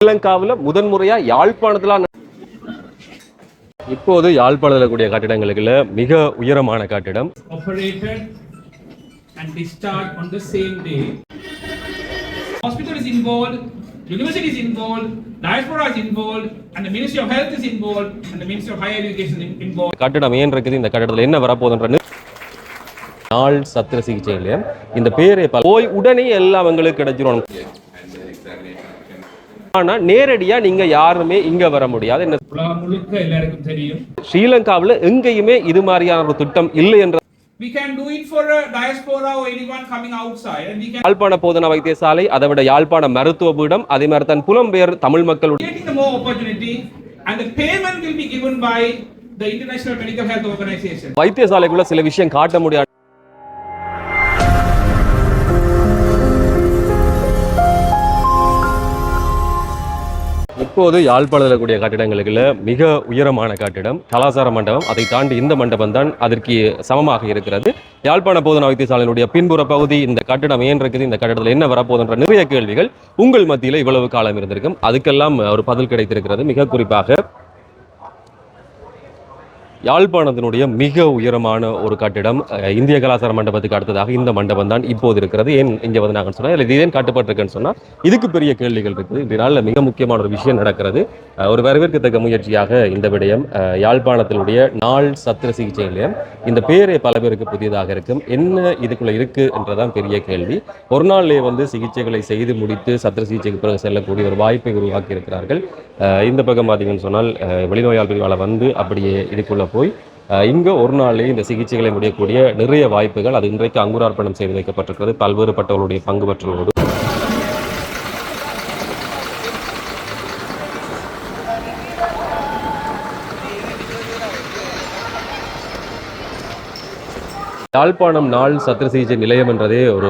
ஸ்ரீலங்காவில் முதன்முறையா யாழ்ப்பாணத்தில் இப்போது யாழ்ப்பாணத்தில் கூடிய கட்டிடங்களுக்குள்ள மிக உயரமான கட்டிடம் operated and discharged on the same day. Hospital is involved, university is involved, diaspora is involved, and the Ministry of Health is involved, and the Ministry of Higher Education is involved. கட்டிடம் ஏன் இருக்குது, இந்த கட்டிடத்தில் என்ன வரப்போகுதுன்ற நாள் சத்திர சிகிச்சை நிலையம். இந்த பேரை போய் உடனே எல்லாம் எங்களுக்கு கிடைச்சிரும். ஆனா நேரடியா நீங்க யாருமே இங்க வர முடியாது. உலகம் முழுக்க எல்லாருக்கும் தெரியும், ஸ்ரீலங்காவில் எங்கேயுமே இது மாதிரியான ஒரு திட்டம் இல்லை என்ற we can do it for a diaspora or anyone coming outside, and we can யாழ்ப்பாண போதனா வைத்தியசாலை, அதைவிட யாழ்ப்பாண மருத்துவ பீடம், அதே மாதிரி தான் புலம்பெயர் தமிழ் மக்களுடைய getting more opportunity, and the payment will be given by the International Medical Health Organization. வைத்தியசாலைக்குள்ள சில விஷயம் காட்ட முடியாது. இப்போது யாழ்ப்பாணத்தில் கூடிய கட்டிடங்களுக்குள்ள மிக உயரமான கட்டிடம் கலாசார மண்டபம். அதை தாண்டி இந்த மண்டபம் தான் அதற்கு சமமாக இருக்கிறது. யாழ்ப்பாண போதனா வைத்தியசாலையினுடைய பின்புற பகுதி. இந்த கட்டிடம் ஏன் இருக்குது, இந்த கட்டிடத்தில் என்ன வரப்போகுதுன்ற நிறைய கேள்விகள் உங்கள் மத்தியில் இவ்வளவு காலம் இருந்திருக்கும். அதுக்கெல்லாம் ஒரு பதில் கிடைத்திருக்கிறது. மிக குறிப்பாக யாழ்ப்பாணத்தினுடைய மிக உயரமான ஒரு கட்டிடம் இந்திய கலாசார மண்டபத்துக்கு அடுத்ததாக இந்த மண்டபம் தான் இப்போது இருக்கிறது. ஏன் இங்கே வந்து நாங்கள் சொன்னால் இல்லை இது ஏன் காட்டப்பட்டிருக்குன்னு சொன்னால் இதுக்கு பெரிய கேள்விகள் இருக்குது. இதனால் மிக முக்கியமான ஒரு விஷயம் நடக்கிறது. ஒரு வரவேற்கத்தக்க முயற்சியாக இந்த விடயம் யாழ்ப்பாணத்தினுடைய நாள் சத்திர சிகிச்சை நிலையம். இந்த பேரே பல பேருக்கு புதியதாக இருக்கும். என்ன இதுக்குள்ள இருக்கு என்றதான் பெரிய கேள்வி. ஒரு நாள்லேயே வந்து சிகிச்சைகளை செய்து முடித்து சத்திர சிகிச்சைக்கு பிறகு செல்லக்கூடிய ஒரு வாய்ப்பை உருவாக்கி இருக்கிறார்கள். இந்த பக்கம் பார்த்தீங்கன்னு சொன்னால் வெளிநோயாளர் பிரிவால் வந்து அப்படியே இதுக்குள்ள போய் இங்கே ஒரு நாளிலேயே இந்த சிகிச்சைகளை முடியக்கூடிய நிறைய வாய்ப்புகள் அது இன்றைக்கு அங்குரார்ப்பணம் செய்து வைக்கப்பட்டிருக்கிறது பல்வேறுபட்டவர்களுடைய பங்கு பற்றலோடு. யாழ்ப்பாணம் நாள் சத்திர சிகிச்சை நிலையம் என்றதே ஒரு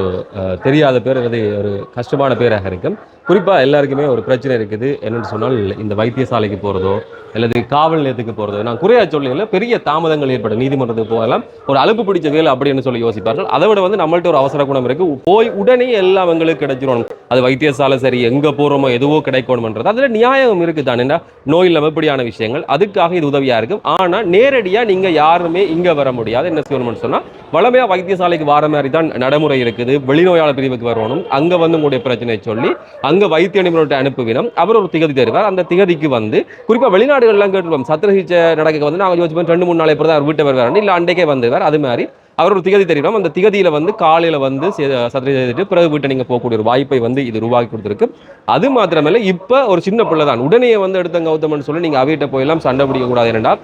தெரியாத பேர் அல்லது ஒரு கஷ்டமான பேராக இருக்கும். குறிப்பாக எல்லாருக்குமே ஒரு பிரச்சனை இருக்குது. என்னென்னு சொன்னால் இந்த வைத்தியசாலைக்கு போகிறதோ அல்லது காவல் நிலையத்துக்கு போகிறதோ நான் குறையா சொல்லியில் பெரிய தாமதங்கள் ஏற்படும். நீதிமன்றத்துக்கு போகலாம், ஒரு அலுப்பு பிடிச்ச வேலை அப்படின்னு சொல்லி யோசிப்பார்கள். அதை விட வந்து நம்மள்ட்ட ஒரு அவசர குணம் இருக்குது. போய் உடனே எல்லாம் எங்களுக்கு கிடைச்சிடணும். அது வைத்தியசாலை சரி, எங்கே போகிறோமோ எதுவோ கிடைக்கணும்ன்றது அதில் நியாயம் இருக்குது தானே. நோய் இல்லாமல் இப்படியான விஷயங்கள் அதுக்காக இது உதவியாக இருக்கும். ஆனால் நேரடியாக நீங்கள் யாருமே இங்கே வர முடியாது. என்ன செய்யணும்னு சொன்னால் வளமையாக வைத்தியசாலைக்கு வர மாதிரி தான் நடைமுறை இருக்குது. வெளிநோயாளர் பிரிவுக்கு வரணும், அங்கே வந்து உங்களுடைய பிரச்சனையை சொல்லி அங்கே வைத்திய நிபுணர்கிட்ட அனுப்புவினோம். அவர் ஒரு திகதி தருவார். அந்த திகதிக்கு வந்து குறிப்பாக வெளிநாடுகள்லாம் கேட்டுருவோம். சத்திர சிகிச்சை நடக்க வந்து நாங்கள் யோசிப்போம் 2-3 நாளை பிறகு அவர் வீட்டை வருவார், இல்லை அன்றைக்கே வந்துவார். அது மாதிரி அவர் ஒரு திகதி தெரியும். அந்த திகதியில் வந்து காலையில் வந்து சத்திரை செய்துட்டு பிறகு வீட்டை நீங்கள் போகக்கூடிய ஒரு வாய்ப்பை வந்து இது உருவாக்கி கொடுத்துருக்கு. அது மாத்திரமல்ல, இப்போ ஒரு சின்ன பிள்ளை தான் உடனே வந்து எடுத்த கௌதம்னு சொல்லி நீங்கள் அவையிட்ட போயெல்லாம் சண்டை பிடிக்கக்கூடாது. என்னடா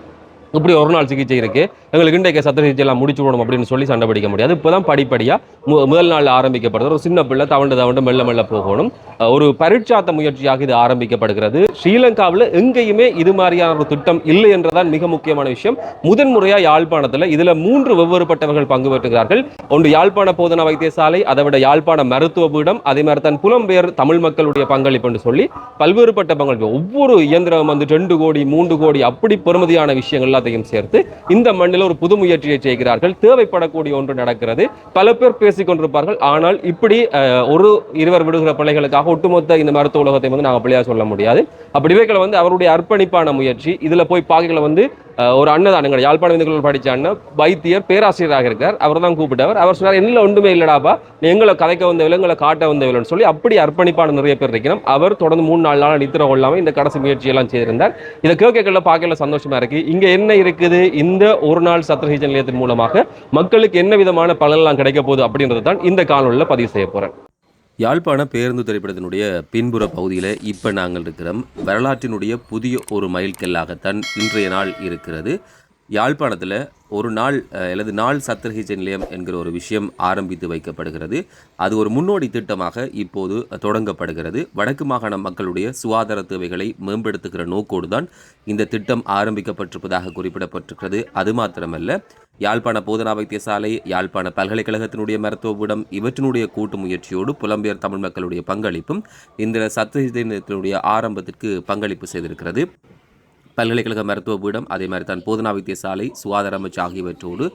இப்படி ஒரு நாள் சிகிச்சை இருக்கு, எங்களுக்கு இன்றைக்கு சத்திர சிகிச்சை எல்லாம் முடிச்சு விடணும் அப்படின்னு சொல்லி சண்டை பிடிக்க முடியாது. இப்போதான் படிப்படியாக முதல் நாள் ஆரம்பிக்கப்படுறது. ஒரு சின்ன பிள்ளை தவண்டு மெல்ல மெல்ல போகணும். ஒரு பரீட்சாத்த முயற்சியாக இது ஆரம்பிக்கப்படுகிறது. ஸ்ரீலங்காவில் எங்கேயுமே இது மாதிரியான ஒரு திட்டம் இல்லை என்றதான் மிக முக்கியமான விஷயம். முதன்முறையாக யாழ்ப்பாணத்தில் இதில் 3 வெவ்வேறுபட்டவர்கள் பங்கு பெற்றுகிறார்கள். ஒன்று யாழ்ப்பாண போதனா வைத்தியசாலை, அதைவிட யாழ்ப்பாண மருத்துவ பீடம், அதே மாதிரி தான் புலம்பெயர் தமிழ் மக்களுடைய பங்களிப்பு என்று சொல்லி பல்வேறுபட்ட பங்களிப்பு. ஒவ்வொரு இயந்திரம் வந்து 2 கோடி 3 கோடி அப்படி பெறுமதியான விஷயங்கள் எல்லாத்தையும் சேர்த்து இந்த மண்ணில் ஒரு புது முயற்சியை செய்கிறார்கள். தேவைப்படக்கூடிய ஒன்று நடக்கிறது. பல பேர் பேசிக் கொண்டிருப்பார்கள். ஆனால் இப்படி ஒரு இருவர் விடுகிற பிள்ளைகளுக்காக ஒட்டுமொத்த இந்த மருத்துவ உலகத்தை வந்து நாங்கள் பிள்ளையா சொல்ல முடியாது. அப்படி இவைகளை வந்து அவருடைய அர்ப்பணிப்பான முயற்சி. இதுல போய் பாகைகளை வந்து ஒரு அண்ணன் யாழ்ப்பாண விந்துகள் படித்த அண்ணன் வைத்தியர் பேராசிரியராக இருக்கார். அவர் தான் கூப்பிட்டவர். அவர் சொன்னார், என்ன ஒன்றுமே இல்லடாப்பா, எங்களை கதைக்க வந்தவில்லை, எங்களை காட்ட வந்தவில்லைன்னு சொல்லி அப்படி அர்ப்பணிப்பான நிறைய பேர் இருக்கணும். அவர் தொடர்ந்து 3-4 நாள் நித்திர கொள்ளாமல் இந்த கடைசி முயற்சியெல்லாம் செய்திருந்தார். இதை கேட்கல பார்க்கல சந்தோஷமா இருக்கு. இங்க என்ன இருக்குது, இந்த ஒரு நாள் சத்திர சிகிச்சை நிலையத்தின் மூலமாக மக்களுக்கு என்ன விதமான பலனெல்லாம் கிடைக்க போகுது அப்படின்றது தான் இந்த காணொலியில் பதிவு செய்ய போறேன். யாழ்ப்பாண பேருந்து திரைப்படத்தினுடைய பின்புற பகுதியில் இப்போ நாங்கள் இருக்கிறோம். வரலாற்றினுடைய புதிய ஒரு மைல்கல்லாகத்தான் இன்றைய நாள் இருக்கிறது. யாழ்ப்பாணத்தில் ஒரு நாள் அல்லது நாள் சத்திர சிகிச்சை நிலையம் என்கிற ஒரு விஷயம் ஆரம்பித்து வைக்கப்படுகிறது. அது ஒரு முன்னோடி திட்டமாக இப்போது தொடங்கப்படுகிறது. வடக்கு மாகாண மக்களுடைய சுகாதார தேவைகளை மேம்படுத்துகிற நோக்கோடு தான் இந்த திட்டம் ஆரம்பிக்கப்பட்டிருப்பதாக குறிப்பிடப்பட்டிருக்கிறது. அது மாத்திரமல்ல, யாழ்ப்பாண போதனா வைத்தியசாலை, யாழ்ப்பாண பல்கலைக்கழகத்தினுடைய மருத்துவபீடம் இவற்றினுடைய கூட்டு முயற்சியோடு புலம்பெயர் தமிழ் மக்களுடைய பங்களிப்பும் இந்த சத்திர சிகிச்சை நிலையத்தினுடைய ஆரம்பத்திற்கு பங்களிப்பு செய்திருக்கிறது. பல்கலைக்கழக மருத்துவ பீடம், அதே மாதிரி தான் போதனா வைத்தியசாலை, சுகாதார அமைச்சு ஆகியவற்றோடு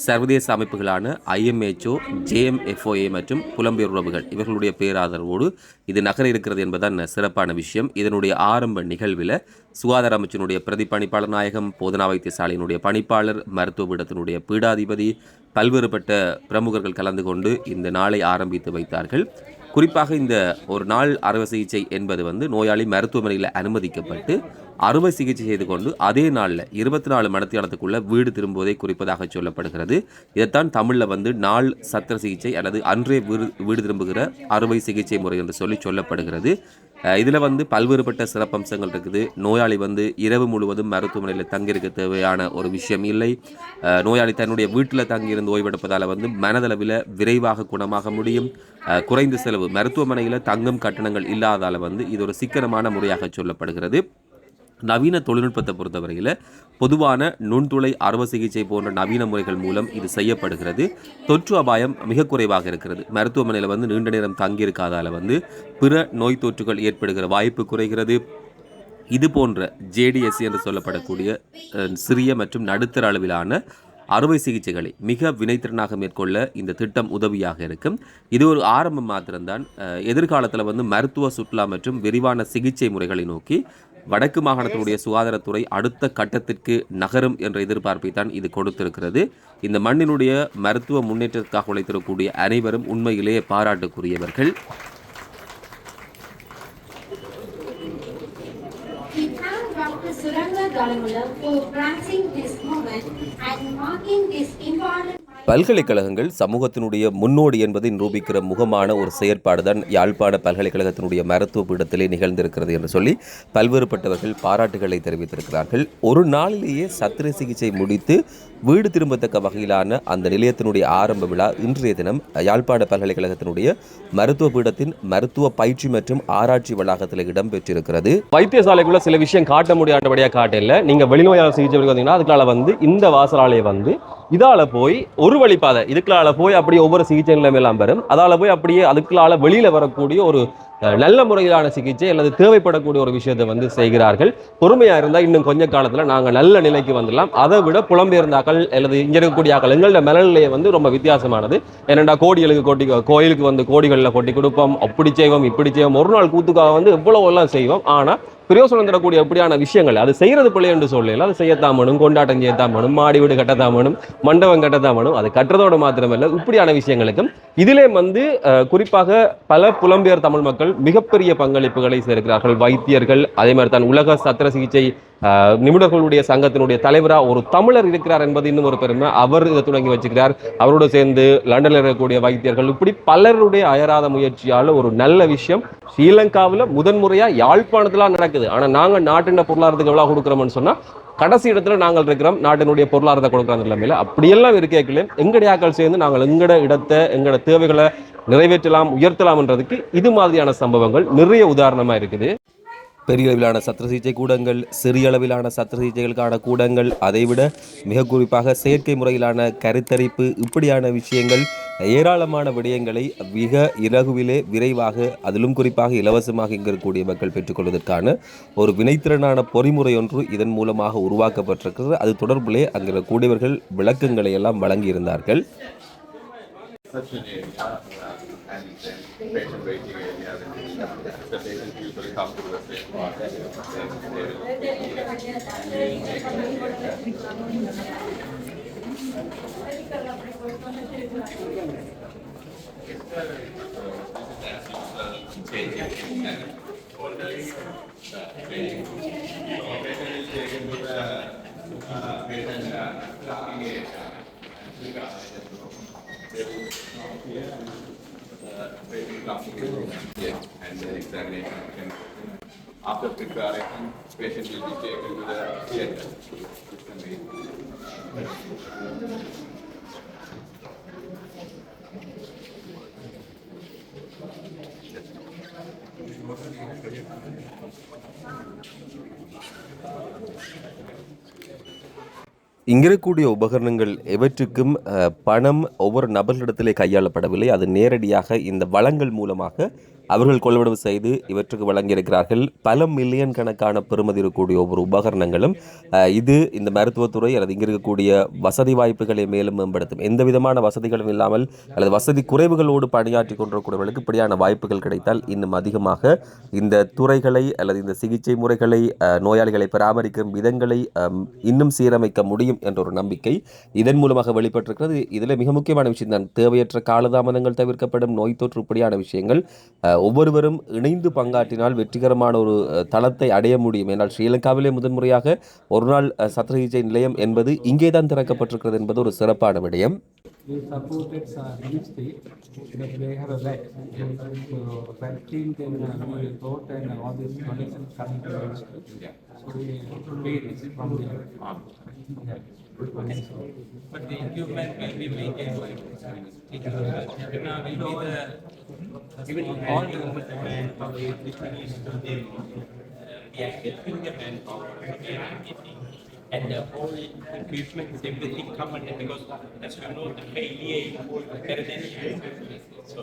சர்வதேச அமைப்புகளான IMHO, JMFOA மற்றும் புலம்பெயர் உறவுகள் இவர்களுடைய பேராதரவோடு இது நகர இருக்கிறது என்பதுதான் சிறப்பான விஷயம். இதனுடைய ஆரம்ப நிகழ்வில் சுகாதார அமைச்சினுடைய பிரதிப்பணிப்பாளர் நாயகம், போதனா வைத்தியசாலையினுடைய பணிப்பாளர், மருத்துவ பீடத்தினுடைய பீடாதிபதி, பல்வேறுபட்ட பிரமுகர்கள் கலந்து கொண்டு இந்த நாளை ஆரம்பித்து வைத்தார்கள். குறிப்பாக இந்த ஒரு நாள் அறுவை சிகிச்சை என்பது நோயாளி மருத்துவமனையில் அனுமதிக்கப்பட்டு அறுவை சிகிச்சை செய்து கொண்டு அதே நாளில் 24 மணித்தியாலத்துக்குள்ள வீடு திரும்புவதை குறிப்பதாக சொல்லப்படுகிறது. இதைத்தான் தமிழில் நாள் சத்திர சிகிச்சை அல்லது அன்றே வீடு திரும்புகிற அறுவை சிகிச்சை முறை என்று சொல்லப்படுகிறது. இதில் பல்வேறுபட்ட சிறப்பம்சங்கள் இருக்குது. நோயாளி இரவு முழுவதும் மருத்துவமனையில் தங்கியிருக்க தேவையான ஒரு விஷயம் இல்லை. நோயாளி தன்னுடைய வீட்டில் தங்கியிருந்து ஓய்வெடுப்பதால் மனதளவில் விரைவாக குணமாக முடியும். குறைந்த செலவு மருத்துவமனையில் தங்கும் கட்டணங்கள் இல்லாதால் இது ஒரு சிக்கனமான முறையாக சொல்லப்படுகிறது. நவீன தொழில்நுட்பத்தை பொறுத்தவரையில் பொதுவான நுண்துளை அறுவை சிகிச்சை போன்ற நவீன முறைகள் மூலம் இது செய்யப்படுகிறது. தொற்று அபாயம் மிக குறைவாக இருக்கிறது. மருத்துவமனையில் நீண்ட நேரம் தங்கியிருக்காதால் பிற நோய் தொற்றுகள் ஏற்படுகிற வாய்ப்பு குறைகிறது. இது போன்ற JDS என்று சொல்லப்படக்கூடிய சிறிய மற்றும் நடுத்தர அளவிலான அறுவை சிகிச்சைகளை மிக வினைத்திறனாக மேற்கொள்ள இந்த திட்டம் உதவியாக இருக்கும். இது ஒரு ஆரம்பம் மாத்திரம்தான். எதிர்காலத்தில் மருத்துவ சுற்றுலா மற்றும் விரிவான சிகிச்சை முறைகளை நோக்கி வடக்கு மாகாணத்தினுடைய சுகாதாரத்துறை அடுத்த கட்டத்திற்கு நகரும் என்ற எதிர்பார்ப்பை தான் இது கொடுத்திருக்கிறது. இந்த மண்ணினுடைய மருத்துவ முன்னேற்றத்திற்காக உழைத்திருக்கக்கூடிய அனைவரும் உண்மையிலேயே பாராட்டுக்குரியவர்கள். பல்கலைக்கழகங்கள் சமூகத்தினுடைய முன்னோடி என்பதை நிரூபிக்கிற முகமான ஒரு செயற்பாடு தான் யாழ்ப்பாண பல்கலைக்கழகத்தினுடைய மருத்துவ பீடத்திலே நிகழ்ந்திருக்கிறது என்று சொல்லி பல்வேறுபட்டவர்கள் பாராட்டுகளை தெரிவித்திருக்கிறார்கள். ஒரு நாளிலேயே சத்திர சிகிச்சை முடித்து வீடு திரும்பத்தக்க வகையிலான அந்த நிலையத்தினுடைய ஆரம்ப விழா இன்றைய தினம் யாழ்ப்பாண பல்கலைக்கழகத்தினுடைய மருத்துவ பீடத்தின் மருத்துவ பயிற்சி மற்றும் ஆராய்ச்சி வளாகத்தில் இடம்பெற்றிருக்கிறது. வைத்தியசாலைக்குள்ள சில விஷயம் காட்ட முடியாதபடியாக காட்டல. நீங்க வெளிநோயாளர் சிகிச்சை வந்தீங்கன்னா அதுக்கால இந்த வாசலாலையை இதால போய் ஒரு வழிப்பாதை இதுக்குள்ளால போய் அப்படியே ஒவ்வொரு சிகிச்சை நிலைமையெல்லாம் பெறும். அதால போய் அப்படியே அதுக்குள்ளால வெளியில வரக்கூடிய ஒரு நல்ல முறையிலான சிகிச்சை அல்லது தேவைப்படக்கூடிய ஒரு விஷயத்தை செய்கிறார்கள். பொறுமையா இருந்தா இன்னும் கொஞ்ச காலத்துல நாங்க நல்ல நிலைக்கு வந்துடலாம். அதை விட புலம்பெயர்ந்தாக்கள் அல்லது இங்க இருக்கக்கூடிய ஆக்கள் எங்களோட மனநிலையை ரொம்ப வித்தியாசமானது. ஏனெண்டா கோடிகளுக்கு கொட்டி கோயிலுக்கு கோடிகளில் கொட்டி கொடுப்போம், அப்படி செய்வோம் இப்படி செய்வோம், ஒரு நாள் கூத்துக்காக எவ்வளவு எல்லாம் செய்வோம். ஆனா பிரயோசனம் தரக்கூடிய எப்படியான விஷயங்கள் அது செய்யறது பிள்ளை என்று சொல்லல. அது செய்யத்தாமனும், கொண்டாட்டம் செய்யத்தாமனும், மாடி வீடு கட்டத்தாமனும், மண்டபம் கட்டத்தாமனும், அது கட்டுறதோட மாத்திரமல்ல இப்படியான விஷயங்களுக்கும் இதிலே குறிப்பாக பல புலம்பெயர் தமிழ் மக்கள் மிகப்பெரிய பங்களிப்புகளை சேர்க்கிறார்கள். வைத்தியர்கள், அதே மாதிரி தான் உலக சத்திர சிகிச்சை நிபுணர்களுடைய சங்கத்தினுடைய தலைவராக ஒரு தமிழர் இருக்கிறார் என்பது இன்னும் ஒரு பெருமை. அவர் இதை தொடங்கி வச்சுக்கிறார். அவரோடு சேர்ந்து லண்டனில் இருக்கக்கூடிய வைத்தியர்கள், இப்படி பலருடைய அயராத முயற்சியால் ஒரு நல்ல விஷயம் ஸ்ரீலங்காவில் முதன்முறையா யாழ்ப்பாணத்தில் நடக்குது. ஆனா நாங்க நாட்டின் பொருளாதாரத்துக்கு எவ்வளவு கொடுக்குறோம்னு சொன்னா கடைசி இடத்துல நாங்கள் இருக்கிறோம். நாட்டினுடைய பொருளாதாரத்தை கொடுக்குற நிலைமையில அப்படியெல்லாம் இருக்கல எங்களுடைய ஆக்கள் சேர்ந்து நாங்கள் எங்கட இடத்தை எங்களோட தேவைகளை நிறைவேற்றலாம், உயர்த்தலாம்ன்றதுக்கு இது மாதிரியான சம்பவங்கள் நிறைய உதாரணமா இருக்குது. பெரிய அளவிலான சத்திர சிகிச்சை கூடங்கள், சிறிய அளவிலான சத்திர சிகிச்சைகளுக்கான கூடங்கள், அதைவிட மிக குறிப்பாக செயற்கை முறையிலான கருத்தரிப்பு, இப்படியான விஷயங்கள் ஏராளமான விடயங்களை மிக இலகுவிலே விரைவாக அதிலும் குறிப்பாக இலவசமாக இங்கு இருக்கக்கூடிய மக்கள் பெற்றுக்கொள்வதற்கான ஒரு வினைத்திறனான பொறிமுறை ஒன்று இதன் மூலமாக உருவாக்கப்பட்டிருக்கிறது. அது தொடர்பிலே அங்கே கூடியவர்கள் விளக்கங்களை எல்லாம் வழங்கியிருந்தார்கள். And patient waiting area, the patients usually come to the same part. And then examination. After preparation, patient will be taken to the theater. இங்கிருக்கக்கூடிய உபகரணங்கள் எவற்றுக்கும் பணம் ஒவ்வொரு நபர்களிடத்திலே கையாளப்படவில்லை. அது நேரடியாக இந்த வளங்கள் மூலமாக அவர்கள் கொள்வனவு செய்து இவற்றுக்கு வழங்கியிருக்கிறார்கள் பல மில்லியன் கணக்கான பெறுமதி இருக்கக்கூடிய ஒவ்வொரு உபகரணங்களும். இது இந்த மருத்துவத்துறை அல்லது இங்கே இருக்கக்கூடிய வசதி வாய்ப்புகளை மேலும் மேம்படுத்தும். எந்த விதமான வசதிகளும் இல்லாமல் அல்லது வசதி குறைவுகளோடு பணியாற்றி கொண்டிருக்கிறவர்களுக்கு இப்படியான வாய்ப்புகள் கிடைத்தால் இன்னும் அதிகமாக இந்த துறைகளை அல்லது இந்த சிகிச்சை முறைகளை நோயாளிகளை பராமரிக்கும் விதங்களை இன்னும் சீரமைக்க முடியும் என்ற ஒரு நம்பிக்கை இதன் மூலமாக வெளிப்பட்டிருக்கிறது. இதில் மிக முக்கியமான விஷயம் தான் தேவையற்ற காலதாமதங்கள் தவிர்க்கப்படும், நோய் தொற்று இப்படியான விஷயங்கள் ஒவ்வொருவரும் இணைந்து பங்காற்றினால் வெற்றிகரமான ஒரு தளத்தை அடைய முடியும். ஏனால் ஸ்ரீலங்காவிலே முதன்முறையாக ஒரு நாள் சத்திரசிகிச்சை நிலையம் என்பது இங்கே தான் திறக்கப்பட்டிருக்கிறது என்பது ஒரு சிறப்பான விடயம். We supported ministry that they have a vet. So vaccine can be bought and all these donations coming to the ministry. So we paid it from the but the equipment will be maintained by Jaffna will be the even all the manpower which we need to them. We are helping the manpower. We are getting and the whole equipment, everything come under because as you know the failure in whole heritage. So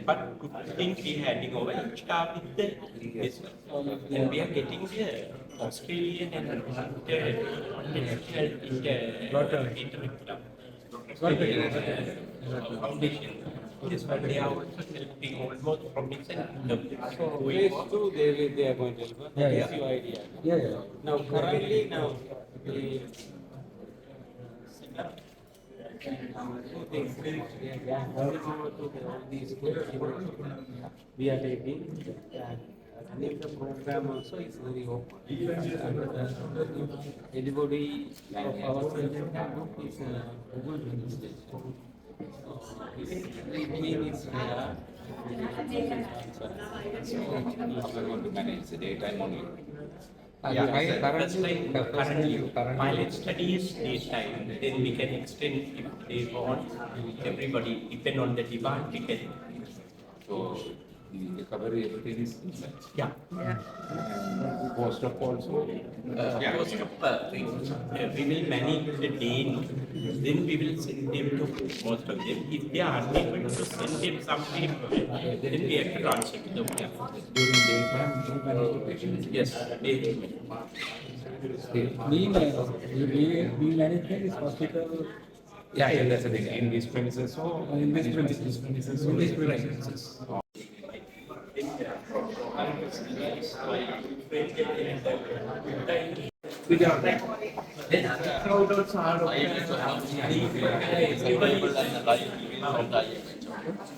but good thing we handing over extra with the this and we are getting the Australian and foundation. Yes, but they are also helping almost from this and so phase 2 they are going to help. That is your idea. Yeah. Now currently the we are taking and if the program also is very open. Anybody of our group is Google registration. To manage the daytime only. Currently, Pilot studies daytime, then we can extend if they want. Everybody depend on the demand. We can. So the recovery everything is inside. Yeah. Post-op also. We will manage the day. Then we will send them to most of them. If they are unable to send them some people, then we have to transfer to them. During daytime, you manage the patients. Yes, daytime. we manage this hospital. Yeah, that's the thing. In these premises, so In this premises.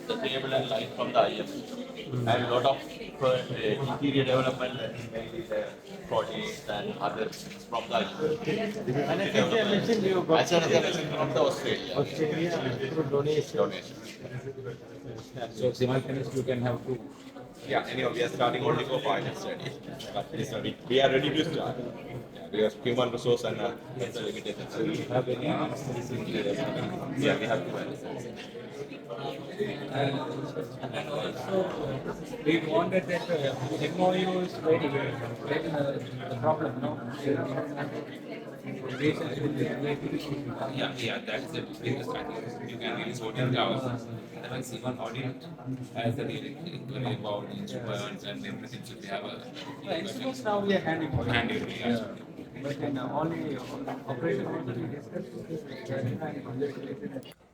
The table and light from the IF and a lot of interior development projects and other things from the IF. And as well as from the Australia Through donation. so simultaneously you can have to. Yeah, anyhow, we are starting only for pilot study. But we are ready to start. Yeah, because human resource and limited. So you have any Yeah, we have to. And also, we wanted that MOU is very the problem, no? Yeah, that's the biggest idea. You can really sort it out. Otherwise, even audit has the really about instruments and everything should have a Instruments now we are handing over. But in only operation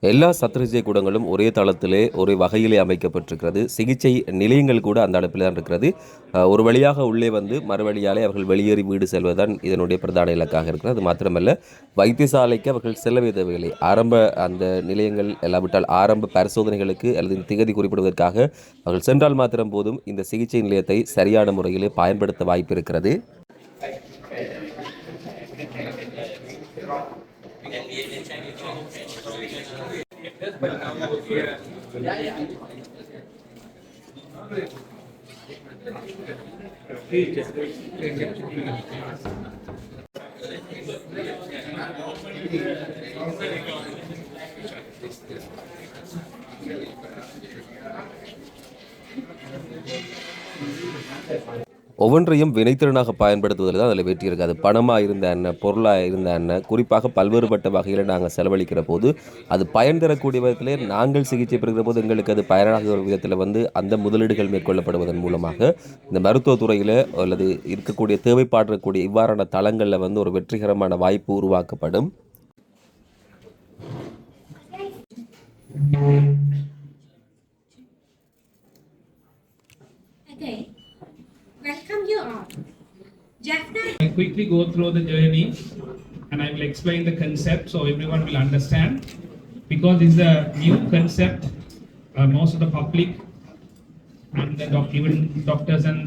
எல்லா சத்திரசிகிச்சை கூடங்களும் ஒரே தளத்திலே ஒரே வகையிலே அமைக்கப்பட்டிருக்கிறது. சிகிச்சை நிலையங்கள் கூட அந்த அளவில் தான் இருக்கிறது. ஒரு வழியாக உள்ளே வந்து மறுவழியாலே அவர்கள் வெளியேறி வீடு செல்வதுதான் இதனுடைய பிரதான இலக்காக இருக்கிறது. அது மாத்திரமல்ல, வைத்தியசாலைக்கு அவர்கள் செல்லவே தேவையில்லை. ஆரம்ப அந்த நிலையங்கள் இல்லாவிட்டால் ஆரம்ப பரிசோதனைகளுக்கு அல்லது திகதி குறிப்பிடுவதற்காக அவர்கள் சென்றால் மாத்திரம் போதும் இந்த சிகிச்சை நிலையத்தை சரியான முறையிலே பயன்படுத்த வாய்ப்பு இருக்கிறது. ஒவ்வொன்றையும் வினைத்திறனாக பயன்படுத்துவதில் தான் அதில் வெற்றி இருக்குது. அது பணமாக இருந்த என்ன, பொருளாக இருந்த என்ன, குறிப்பாக பல்வேறுபட்ட வகையில் நாங்கள் செலவழிக்கிற போது அது பயன் தரக்கூடிய விதத்திலே நாங்கள் சிகிச்சை பெறுகிற போது எங்களுக்கு அது பயனாக ஒரு விதத்தில் அந்த முதலீடுகள் மேற்கொள்ளப்படுவதன் மூலமாக இந்த மருத்துவத்துறையில் அல்லது இருக்கக்கூடிய தேவைப்பாடக்கூடிய இவ்வாறான தளங்களில் ஒரு வெற்றிகரமான வாய்ப்பு உருவாக்கப்படும். Okay, welcome you all. Jaffna. I'll quickly go through the journey and I will explain the concept so everyone will understand. Because it's a new concept, most of the public and even doctors and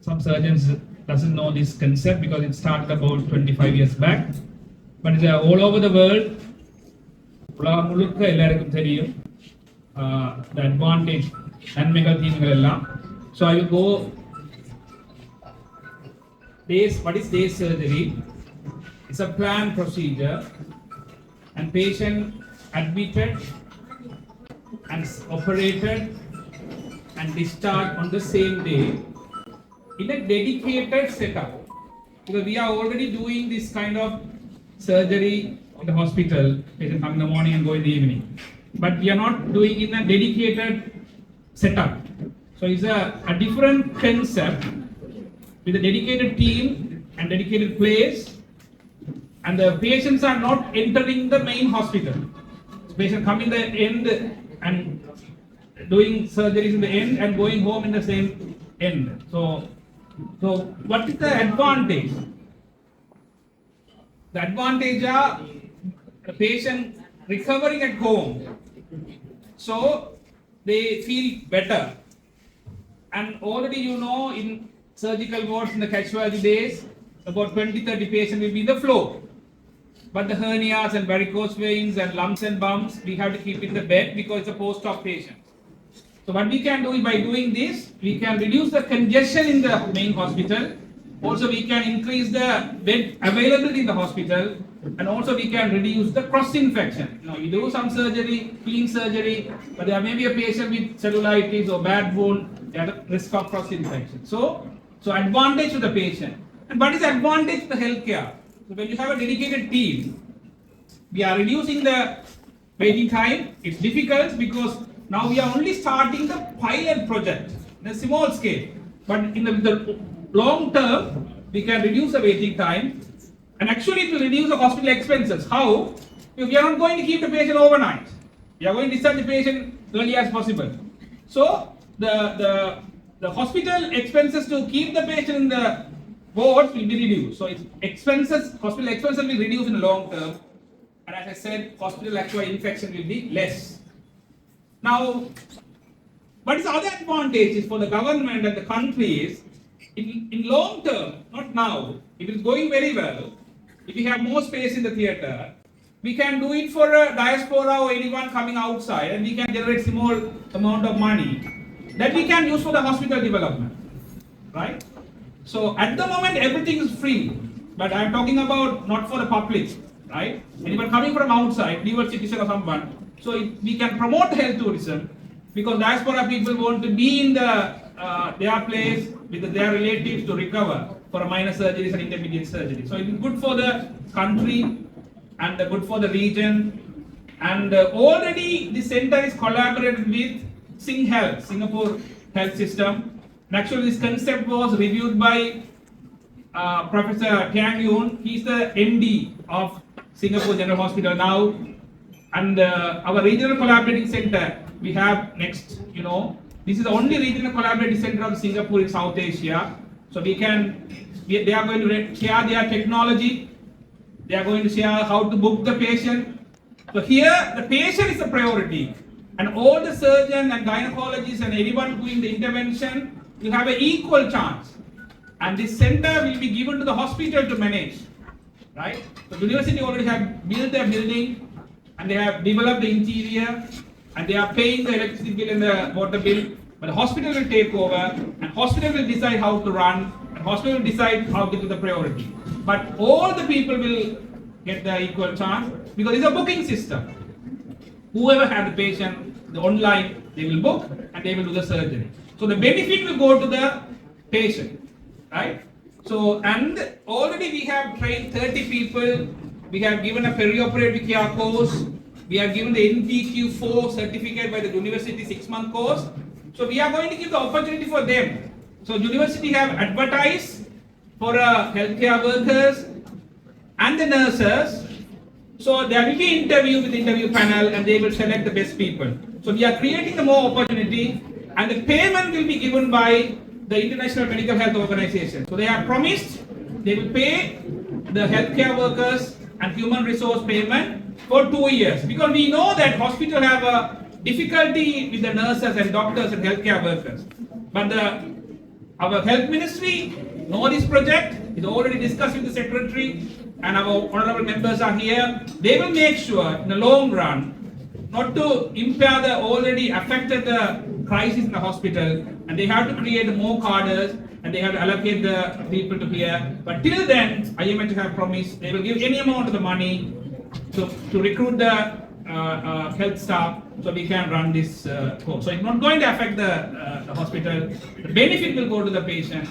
some surgeons doesn't know this concept because it started about 25 years back. But it's all over the world. உலகம் முழுக்க எல்லாருக்கும் தெரியும் the advantage நன்மைகள் தீமைகள் எல்லாம். So I will go days. What is day surgery? It's a planned procedure and patient admitted and operated and discharged on the same day in a dedicated setup. Because we are already doing this kind of surgery in the hospital, patient come in the morning and go in the evening. But we are not doing in a dedicated setup. So it's a different concept with a dedicated team and dedicated place, and the patients are not entering the main hospital. The patient come in the end and doing surgeries in the end and going home in the same end. So what is the advantage? The advantage are the patient recovering at home, so they feel better. And already you know in surgical wards in the casualty days, about 20-30 patients will be in the floor. But the hernias and varicose veins and lumps and bumps, we have to keep in the bed because it's a post-op patient. So what we can do is by doing this, we can reduce the congestion in the main hospital. Also we can increase the bed availability in the hospital, and also we can reduce the cross-infection. You do some surgery, clean surgery, but there may be a patient with cellulitis or bad wound, they have a risk of cross-infection. So advantage to the patient. And what is advantage to the healthcare? So when you have a dedicated team, we are reducing the waiting time. It's difficult because now we are only starting the pilot project in a small scale. But in the long term, we can reduce the waiting time, and actually it will reduce the hospital expenses. How? Because we are not going to keep the patient overnight. We are going to discharge the patient early as possible. So the hospital expenses to keep the patient in the wards will be reduced. So hospital expenses will reduce in the long term, and as I said, hospital acquired infection will be less. Now, what is the other advantages for the government and the countries? In long term, not now, if it is going very well, if we have more space in the theatre, we can do it for a diaspora or anyone coming outside, and we can generate small amount of money that we can use for the hospital development, right? So at the moment everything is free, but I am talking about not for the public, right? Anyone coming from outside, dual citizen or someone, so we can promote health tourism because diaspora people want to be in their place with their relatives to recover for a minor surgeries and intermediate surgery. So it is good for the country and good for the region. And already this center is collaborated with Singapore Health System. And actually this concept was reviewed by Professor Tiang Yun. He is the MD of Singapore General Hospital now. And our regional collaborating center we have next, this is the only regional collaborative center of Singapore in South Asia. So they are going to share their technology. They are going to share how to book the patient. So here the patient is the priority, and all the surgeons and gynecologists and anyone doing the intervention will have an equal chance. And this center will be given to the hospital to manage, right? The university already have built their building, and they have developed the interior, and they are paying the electricity bill and the water bill, but the hospital will take over, and hospital will decide how to run, and hospital will decide how to give the priority. But all the people will get the equal chance because it's a booking system. Whoever has the patient, the online, they will book and they will do the surgery. So So the benefit will go to the patient, right? So, and already we have trained 30 people, we have given a perioperative care course, we have given the NPQ4 certificate by the university 6-month course. So we are going to give the opportunity for them. So university have advertised for healthcare workers and the nurses. So there will be interview with the interview panel and they will select the best people. So we are creating the more opportunity and the payment will be given by the International Medical Health Organization. So they have promised they will pay the healthcare workers and human resource payment for 2 years because we know that hospitals have a difficulty with the nurses and doctors and healthcare workers. But our health ministry know this project, is already discussed with the secretary and our honorable members are here. They will make sure in the long run not to impair the already affected crisis in the hospital, and they have to create more cadres and they have to allocate the people to here. But till then, IMH have promised they will give any amount of the money to recruit the health staff so we can run this course. So it's not going to affect the hospital. The benefit will go to the patient.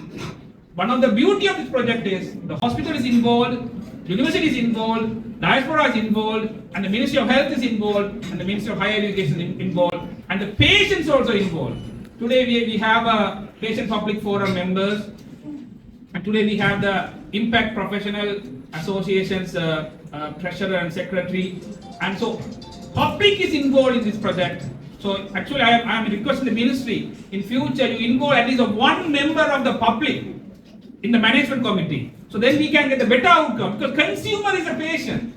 One of the beauty of this project is the hospital is involved, university is involved, diaspora is involved, and the Ministry of Health is involved, and the Ministry of Higher Education is involved, and the patients also involved. Today we have a patient public forum members, and today we have the Impact Professional Association's treasurer and secretary, and so public is involved in this project. So actually I am requesting the ministry, in future you involve at least one member of the public in the management committee. So then we can get a better outcome because consumer is a patient.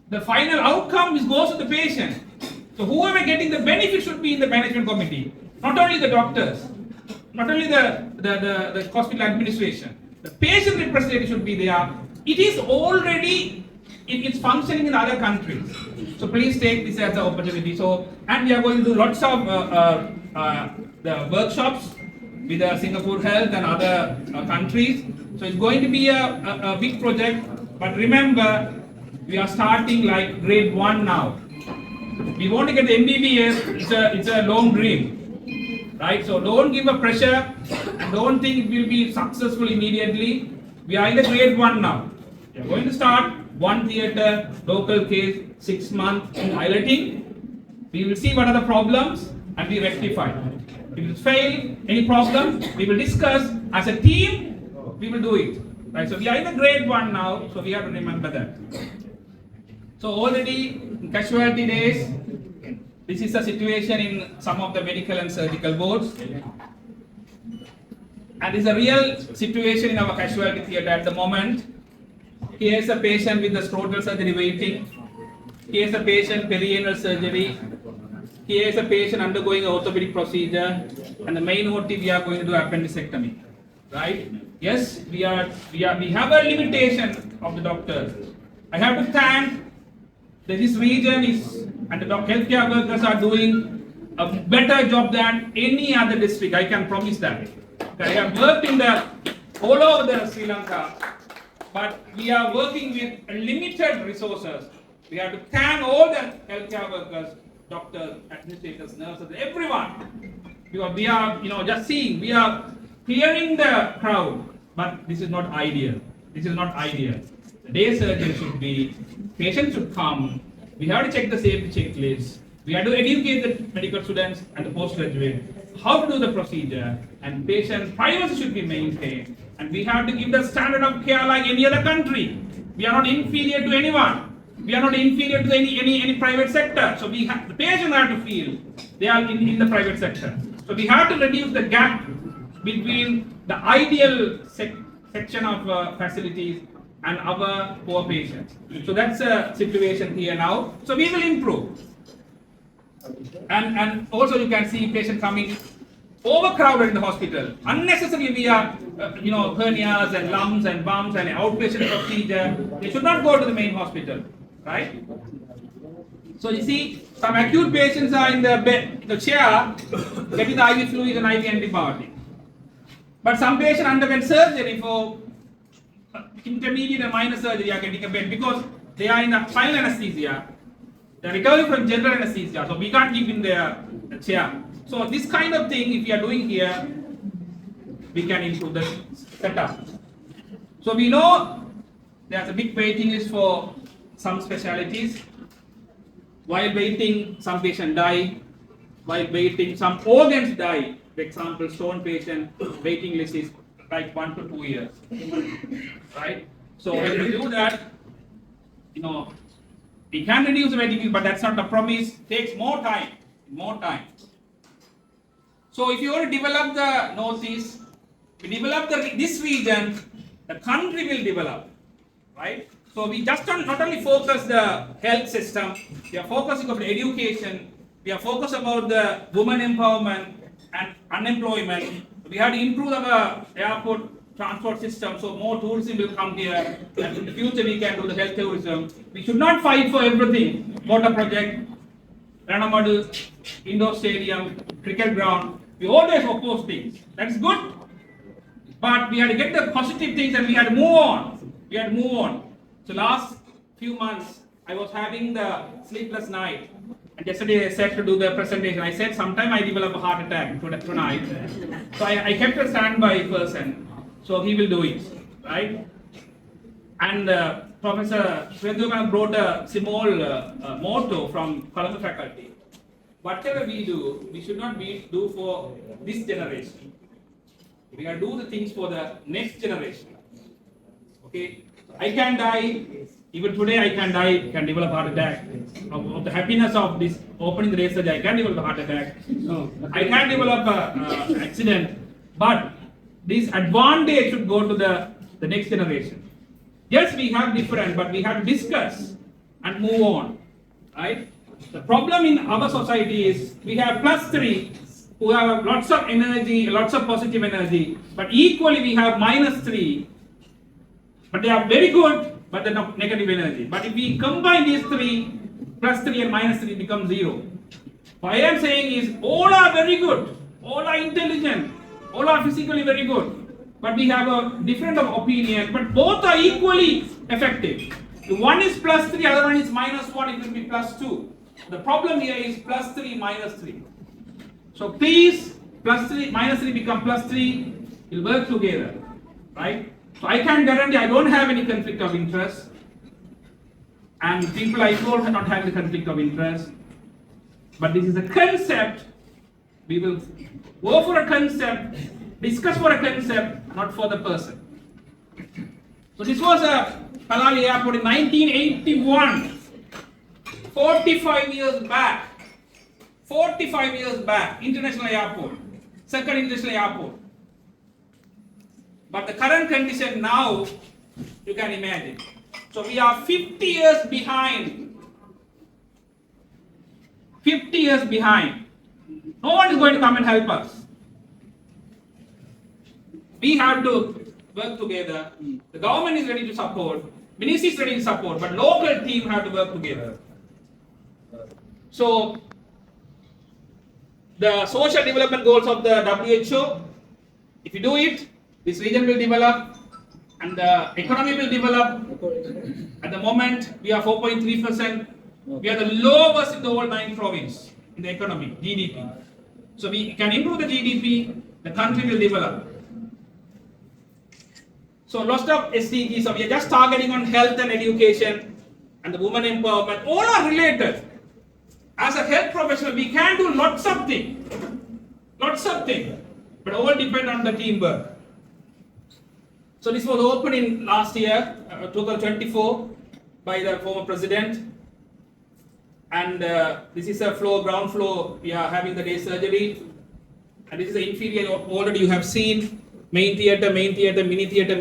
The final outcome goes to the patient. So whoever getting the benefit should be in the management committee. Not only the doctors, not only the hospital administration. The patient representative should be there. It is already, it's functioning in other countries. So please take this as an opportunity. So, and we are going to do lots of the workshops with Singapore Health and other countries. So it's going to be a big project. But remember, we are starting like grade 1 now. We want to get the MBBS, it's a long dream, right? So don't give a pressure and don't think it will be successful immediately. We are in the grade 1 now. We are going to start 1 theatre, local case, 6 months piloting. We will see what are the problems and we rectify. If it fail, any problem, we will discuss as a team, we will do it. Right? So we are in the grade 1 now, so we have to remember that. So already in casualty days, this is the situation in some of the medical and surgical boards. And it's a real situation in our casualty theatre at the moment. Here is a patient with the scrotal surgery waiting. Here is a patient perianal surgery. Here is a patient undergoing an orthopedic procedure. And the main OT we are going to do appendicectomy. Right? Yes, we have a limitation of the doctors. I have to thank that this region is, and the healthcare workers are doing a better job than any other district. I can promise that. I have worked in all over the Sri Lanka, but we are working with limited resources. We have to thank all the healthcare workers, doctors, administrators, nurses, everyone. Because we are, just seeing, we are clearing the crowd, but this is not ideal. This is not ideal. The day surgery should be, patients should come, we have to check the safety checklist, we have to educate the medical students and the postgraduate how to do the procedure, and patient privacy should be maintained, and we have to give the standard of care like any other country. We are not inferior to anyone. We are not inferior to any private sector. So the patient have to feel they are in the private sector. So we have to reduce the gap between the ideal section of facilities and our poor patients. So that's a situation here now. So we will improve. And also you can see patient coming overcrowded in the hospital. Unnecessarily we are, hernias and lumps and bumps and outpatient procedure. They should not go to the main hospital, right? So you see, some acute patients are in the bed, the chair, getting the IV fluid and IV antibiotic. But some patients underwent surgery for intermediate and minor surgery are getting a bed because they are in the final anesthesia. They are recovering from general anesthesia, so we can't keep in their chair. So this kind of thing, if we are doing here, we can improve the setup. So we know there's a big waiting list for some specialties. While waiting, some patients die. While waiting, some organs die. For example, stone patient waiting list is like 1 to 2 years, right? So when we do that, we can reduce the waiting list, but that's not the promise. It takes more time. So if you want to develop the Northeast, we develop this region, the country will develop, right? So we just not only focus the health system, we are focusing on the education, we are focused about the women empowerment and unemployment. We have to improve our airport transport system, so more tourism will come here, and in the future we can do the health tourism. We should not fight for everything. Water project, Ranamadu, indoor stadium, cricket ground. We always oppose things. That's good, but we had to get the positive things and we had to move on. So last few months, I was having the sleepless night. And yesterday I said to do the presentation. I said sometime I develop a heart attack tonight. So I kept a standby person. So he will do it, right? And Professor Swenduman brought a small motto from Colombo faculty. Whatever we do, we should not do for this generation. We are do the things for the next generation. Okay, I can die. Even today I can die, can develop heart attack. Of the happiness of this opening the research, I can develop a heart attack. I can develop an accident. But this advantage should go to the next generation. Yes, we have different, but we have to discuss and move on, right? The problem in our society is we have +3 who have lots of energy, lots of positive energy, but equally we have -3, but they are very good, but they're not negative energy. But if we combine these three, +3 and -3 become 0. What I am saying is all are very good, all are intelligent, all are physically very good, but we have a different opinion, but both are equally effective. If one is +3, other one is -1, it will be +2. The problem here is +3, -3. So please, +3, -3 become +3, we'll work together, right? So I can guarantee I don't have any conflict of interest, and people I involved are not having the conflict of interest. But this is a concept. We will go for a concept, discuss for a concept, not for the person. So this was a Palali Airport in 1981, 45 years back. 45 years back, international airport, second international airport. But the current condition now, you can imagine. So we are 50 years behind. 50 years behind. No one is going to come and help us. We have to work together. The government is ready to support, ministry is ready to support, but local team have to work together. So the social development goals of the WHO, if you do it, this region will develop and the economy will develop. At the moment, we are 4.3%. We are the lowest in the whole 9 province in the economy, GDP. So we can improve the GDP, the country will develop. So lots of SDGs, so we are just targeting on health and education and the women empowerment. All are related. As a health professional, we can do lots of things, but all depend on the teamwork. So this was opened in last year, 2024, by the former president. And this is a floor, ground floor. We are having the day surgery, and this is the inferior. Already you have seen main theatre, mini theatre,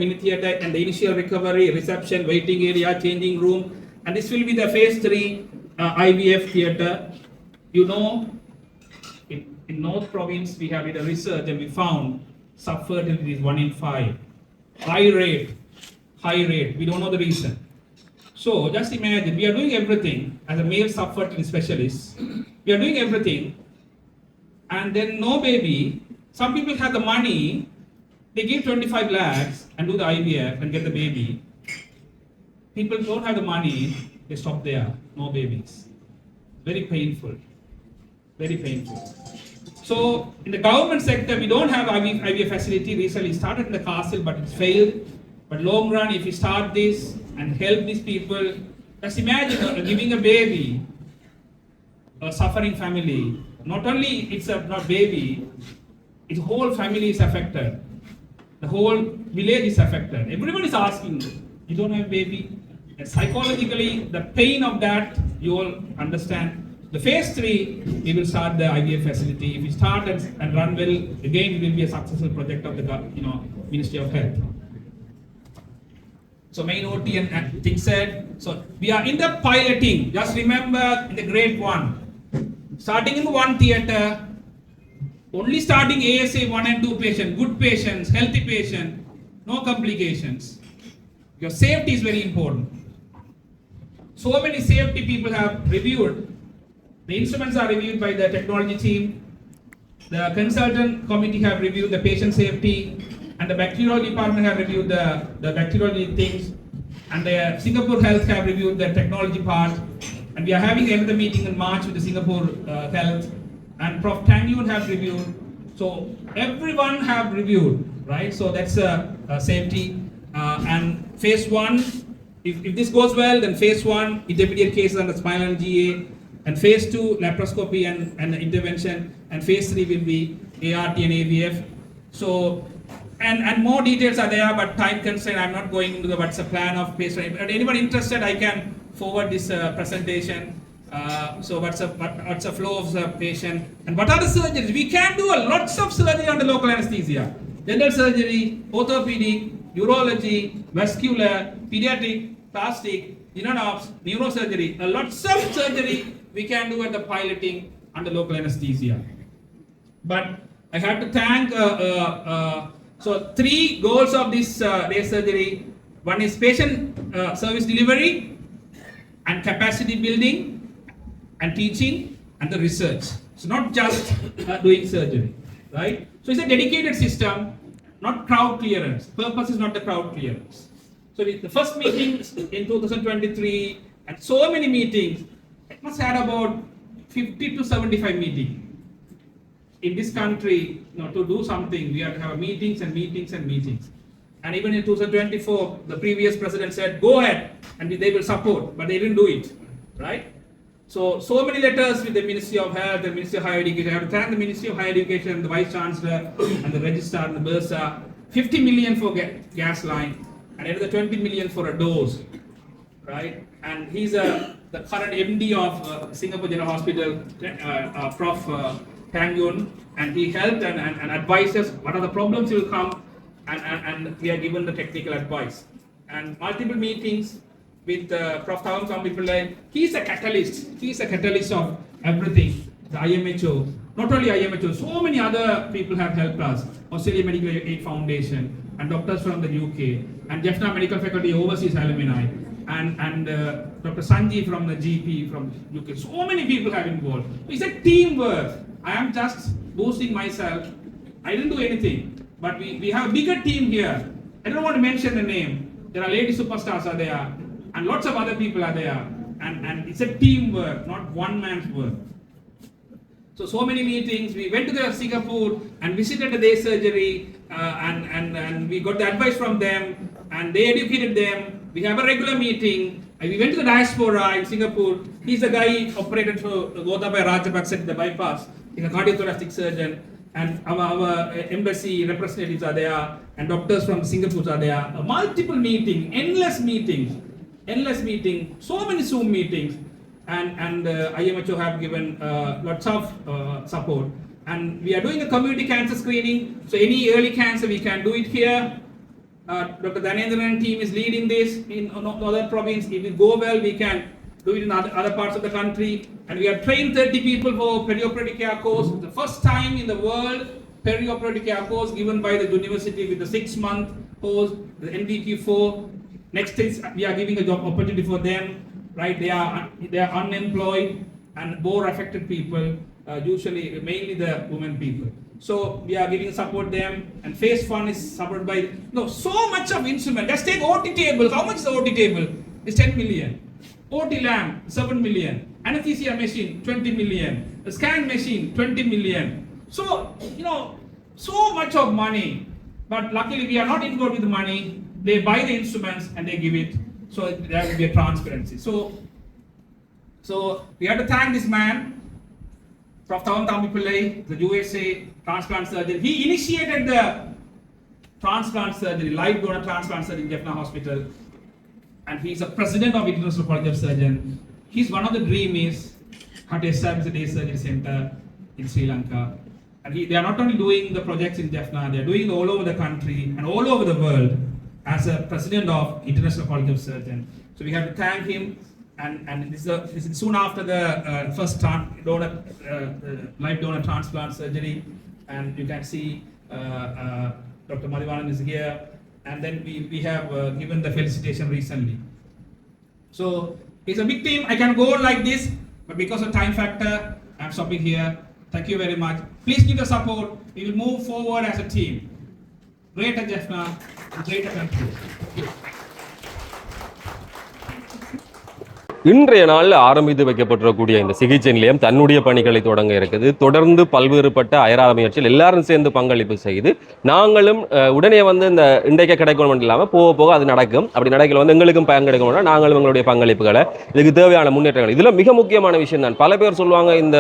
and the initial recovery, reception, waiting area, changing room, and this will be the phase 3. IVF theatre. You know, in North Province we have did a research and we found subfertility is 1 in 5. High rate. We don't know the reason. So just imagine, we are doing everything as a male subfertility specialist. We are doing everything, and then no baby. Some people have the money, they give 25 lakhs and do the IVF and get the baby. People don't have the money, they stop there, no babies. Very painful. So So in the government sector, we don't have IVF facility. Recently started in the castle, but it's failed. But long run, if we start this and help these people, just imagine giving a baby, a suffering family. Not only it's a not baby, its whole family is affected. The whole village is affected. Everyone is asking, you don't have a baby? And psychologically, the pain of that, you all understand. The phase 3, we will start the IVF facility. If we start and run well, again, it will be a successful project of the Ministry of Health. So main OT and things said. So we are in the piloting. Just remember in the grade 1, starting in 1 theatre, only starting ASA 1 and 2 patients, good patients, healthy patients, no complications. Your safety is very important. So many safety people have reviewed. The instruments are reviewed by the technology team. The consultant committee have reviewed the patient safety, and the bacteriology department have reviewed the bacteriology things, and the Singapore Health have reviewed the technology part. And we are having another meeting in March with the Singapore Health, and Prof. Tang Yun have reviewed. So everyone have reviewed, right? So that's safety. And phase 1, if this goes well, then phase 1, intermediate cases under spinal and GA. And phase 2, laparoscopy and intervention, and phase 3 will be ART and AVF. So, and more details are there, but time constraint, I'm not going into what's the plan of phase 1. But anyone interested, I can forward this presentation. So what's the flow of the patient, and what are the surgeries? We can do lots of surgery under local anesthesia. General surgery, orthopedic, urology, vascular, pediatric, plastic, genotops, neurosurgery. Lots of surgery we can do at the piloting under local anesthesia. But I have to thank, so 3 goals of this day surgery. One is patient service delivery and capacity building and teaching and the research. So not just doing surgery, right? So it's a dedicated system, not crowd clearance. Purpose is not the crowd clearance. So the first meeting in 2023, and so many meetings, it must have had about 50 to 75 meetings. In this country, to do something, we have to have meetings and meetings and meetings. And even in 2024, the previous president said, go ahead, and they will support, but they didn't do it, right? So many letters with the Ministry of Health, the Ministry of Higher Education. I have to thank the Ministry of Higher Education, the Vice Chancellor, and the Registrar, and the Bursa. 50 million for gas line, and another 20 million for a dose, right? And he's the current MD of Singapore General Hospital, Prof. Tang Yun, and he helped and advised us what are the problems will come, and we are given the technical advice. And multiple meetings with Prof. Thawam Kambi. He's a catalyst. He's a catalyst of everything. The IMHO, not only IMHO, so many other people have helped us. Australia Medical Aid Foundation, and doctors from the UK, and Jaffna Medical Faculty Overseas Alumni, and Dr. Sanjeev from the GP from UK. So many people have involved. It's a teamwork. I am just boasting myself. I didn't do anything, but we have a bigger team here. I don't want to mention the name. There are lady superstars are there, and lots of other people are there, and it's a teamwork, not one man's work. So many meetings. We went to the Singapore and visited the day surgery, and we got the advice from them, and they educated them. We have a regular meeting. We went to the diaspora in Singapore. He's the guy who operated for Gotabaya Rajapaksa at the bypass. He's a cardiothoracic surgeon, and our embassy representatives are there, and doctors from Singapore are there. Multiple meetings, endless meetings, so many Zoom meetings, and IMHO have given lots of support. And we are doing a community cancer screening, so any early cancer we can do it here. Dr. Dhanendran team is leading this in northern province. If it go well, we can do it in other parts of the country. And we have trained 30 people for perioperative care course. The first time in the world, perioperative care course given by the university with the 6-month course, the NVQ4. Next is we are giving a job opportunity for them, right? They are unemployed and more affected people, usually mainly the women people. So we are giving support them, and phase 1 is supported by so much of instrument. Let's take OT table. How much is the OT table? It's 10 million. OT lamp 7 million. Anesthesia machine 20 million. A scan machine 20 million. So, so much of money, but luckily we are not involved with the money. They buy the instruments and they give it. So there will be a transparency. So we have to thank this man, Prof. Thavan Thamipillai, the USA transplant surgeon. He initiated the transplant surgery, live donor transplant surgery in Jaffna Hospital. And he is a president of International College of Surgeons. His one of the dream is how to establish a day surgery center in Sri Lanka. And they are not only doing the projects in Jaffna, they are doing it all over the country and all over the world as a president of International College of Surgeons. So we have to thank him. And this is soon after the first live donor transplant surgery. And you can see Dr. Marivanan is here. And then we have given the felicitation recently. So it's a big team. I can go on like this, but because of time factor, I'm stopping here. Thank you very much. Please give the support. We will move forward as a team. Greater Jaffna, greater country. இன்றைய நாளில் ஆரம்பித்து வைக்கப்பட்டிருக்கக்கூடிய இந்த சிகிச்சை நிலையம் தன்னுடைய பணிகளை தொடங்க இருக்குது. தொடர்ந்து பல்வேறுபட்ட அயராத முயற்சிகள் எல்லாரும் சேர்ந்து பங்களிப்பு செய்து நாங்களும் உடனே வந்து இந்த இன்றைக்கு கிடைக்கணும் இல்லாமல் போக போக அது நடக்கும். அப்படி நடக்கல வந்து எங்களுக்கும் பயன் கிடைக்கணும்னா நாங்களும் எங்களுடைய பங்களிப்புகளை இதுக்கு தேவையான முன்னேற்றங்கள். இதில் மிக முக்கியமான விஷயம் தான், பல பேர் சொல்லுவாங்க இந்த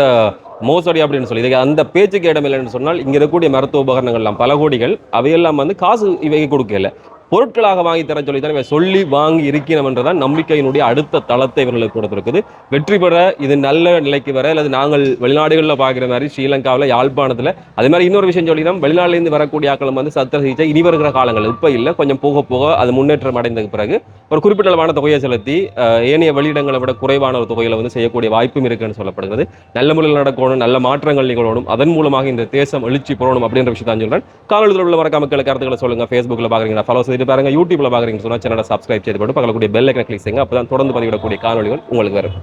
மோசடி அப்படின்னு சொல்லி, இதுக்கு அந்த பேச்சுக்கு இடமில்லைன்னு சொன்னால் இங்கே இருக்கக்கூடிய மருத்துவ உபகரணங்கள்லாம் பல கோடிகள் அவையெல்லாம் வந்து காசு இவைக்கு கொடுக்கல, பொருட்களாக வாங்கி தர சொல்லி தான் சொல்லி வாங்கி இருக்கணும் என்றதான் நம்பிக்கையினுடைய அடுத்த தளத்தை இவர்களுக்கு கொடுத்திருக்குது. வெற்றி பெற இது நல்ல நிலைக்கு வர அல்லது நாங்கள் வெளிநாடுகளில் பார்க்குற மாதிரி ஸ்ரீலங்காவில் யாழ்ப்பாணத்தில் அதே மாதிரி இன்னொரு விஷயம் சொல்லினா வெளிநாட்டிலேருந்து வரக்கூடிய ஆக்களும் வந்து சத்திர சிகிச்சை இனி வருகிற காலங்கள் இப்போ இல்லை, கொஞ்சம் போக போக அது முன்னேற்றம் அடைந்ததுக்கு பிறகு ஒரு குறிப்பிட்ட அளவான தொகையை செலுத்தி ஏனைய வெளியிடங்களை விட குறைவான ஒரு தொகையில் வந்து செய்யக்கூடிய வாய்ப்பும் இருக்குன்னு சொல்லப்படுகிறது. நல்ல முறையில் நடக்கணும், நல்ல மாற்றங்கள் நிகழணும், அதன் மூலமாக இந்த தேசம் எழுச்சி போகணும் அப்படின்ற விஷயம் தான் சொல்கிறேன். காணொலியில் உள்ள மறக்காம கருத்துக்களை சொல்லுங்கள். ஃபேஸ்புக்கில் பார்க்குறீங்கன்னா ஃபாலோ செய்து பாருங்க, யூடியூப்ல பார்க்குறீங்கன்னு சொன்னால் சேனலை சப்ஸ்கிரைப் செய்து போட்டு பக்கத்தில் கூடிய பெல் ஐக்கனை கிளிக் செய்யுங்க. அப்போ தான் தொடர்ந்து பதிவிடக்கூடிய காணொலிகள் உங்களுக்கு வரும்.